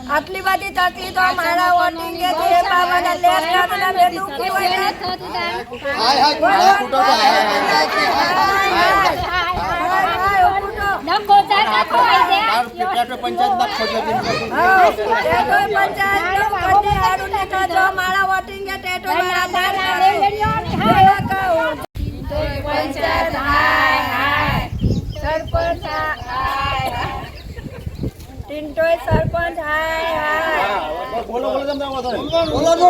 આટલી બધી તકલીફો મારા વોટિંગ કે જે બાબાના લેટ કાઢીને મેં દુખી હોય મારા વોટિંગ કે ટેટો સરપંચ ટિન્ટોય સરપંચ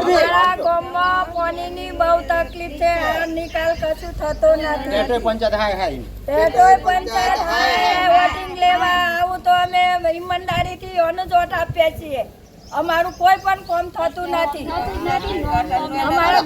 મારા ગામમાં પાણીની બહુ તકલીફ છે નિકાલ કશું થતો નથી ટેટોય પંચાયત વોટિંગ લેવા આવું તો અમે ઈમાનદારીથી અનુજોટ આપીએ છીએ અમારું કોઈ પણ કામ થતું નથી અમારા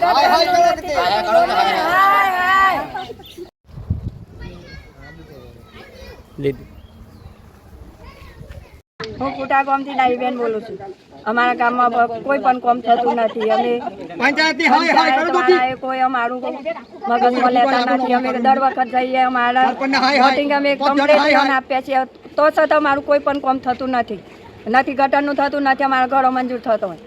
હું કુટા ગામથી ડાઈબેન બોલું છું અમારા ગામમાં કોઈ પણ કામ થતું નથી અમે પંચાયત કોઈ અમારું મગજમાં લેતા નથી અમે દર વખત જઈએ અમારા વોટિંગ અમે કમ્પ્લીટ આપ્યા છીએ તો છતાં અમારું કોઈ પણ કામ થતું નથી ગટરનું થતું નથી અમારા ઘરો મંજૂર થતો હોય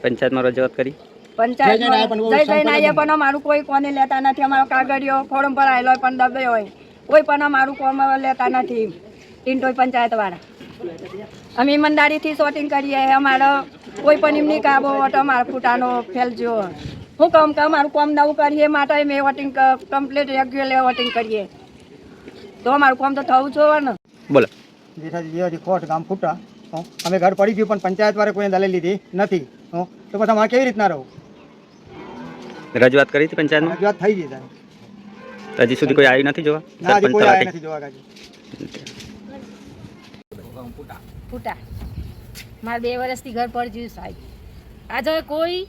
પંચાયતમાં રજૂઆત કરી પંચાયતમાં જઈને આવીએ પણ અમારું કોઈ કોને લેતા નથી અમારો કાગળિયો ફોર્મ પર આવેલો પણ દબે હોય કોઈ પણ અમારું કોમ લેતા નથી ટિન્ટોય પંચાયત વાળા અમે ઈમાનદારીથી શોટિંગ કરીએ અમારો કોઈ પણ એમની કાબો વોટ અમારા ફૂટાનો ફેલજો હું કામ કે અમારું કામ નવું કરીએ માટે મેં વોટિંગ કમ્પ્લીટ રેગ્યુલર વોટિંગ કરીએ તો અમારું કામ તો થવું જોઈએ ને બોલો જેઠાજી કોટ ગામ ફૂટા અમે ઘર પડી ગયું પણ પંચાયત વાળે કોઈને દલીલ લીધી નથી તો પછી અમારે કેવી રીતના રહું રજૂઆત કરી હતી પંચાયતમાં રજૂઆત થઈ ગઈ સાહેબ હજી સુધી કોઈ આવ્યું નથી જોવા ના હજી કોઈ આવ્યા નથી જોવા ફૂટા મારે 2 વર્ષથી ઘર પર જ્યું સાહેબ આજે કોઈ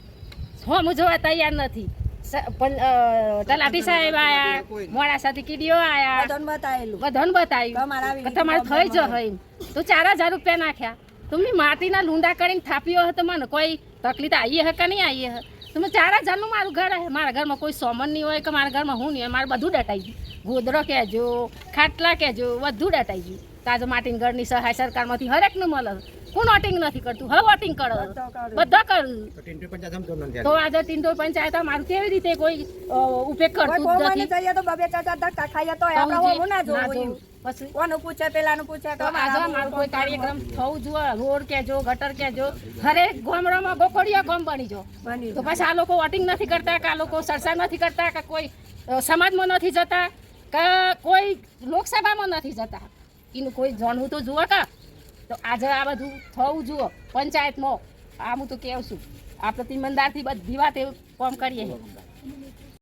હોમ જોવા તૈયાર નથી તલાટી સાહેબ આયા મોડાસાથી કીડીઓ આયા બધાને બતાવ્યું તમારે થઈ જ હોય તો 4000 રૂપિયા નાખ્યા તમે માટીના લૂંડા કરીને થાપ્યો હતો મને કોઈ તકલીફ આવી હે કે નહીં આવી હે તમે 4000નું મારું ઘર હે મારા ઘરમાં કોઈ સોમન નહીં હોય કે મારા ઘરમાં હું નહીં હોય મારે બધું ડટાઈ ગયું ગોદરો કહેજો ખાટલા કહેજો બધું ડટાઈ ગયું તાજો માટીન ઘરની સહાય સરકારમાંથી હરેકનું મળે કોણ વોટિંગ નથી કરતું હવે વોટિંગ કરો બધા કરું તો આજે ટિન્ટોય પંચાયત મારું કેવી રીતે કોઈ ઉપયોગ કરતું નથી પછી કોનું પૂછે પેલાનું પૂછે તો આજે મારું કોઈ કાર્યક્રમ થવું જોઈએ રોડ કેજો ગટર કેજો હરેક ગામડામાં ગોખડિયા ગામ બની જો તો પછી આ લોકો વોટિંગ નથી કરતા કે આ લોકો સરસા નથી કરતા કે કોઈ સમાજમાં નથી જતા કે કોઈ લોકસભામાં નથી જતા એનું કોઈ જાણવું તો જુઓ કા તો આજે આ બધું થવું જુઓ પંચાયતમાં આ હું તો કહું છું આપણે ઈમાનદારથી બધી વાત એવું કામ કરીએ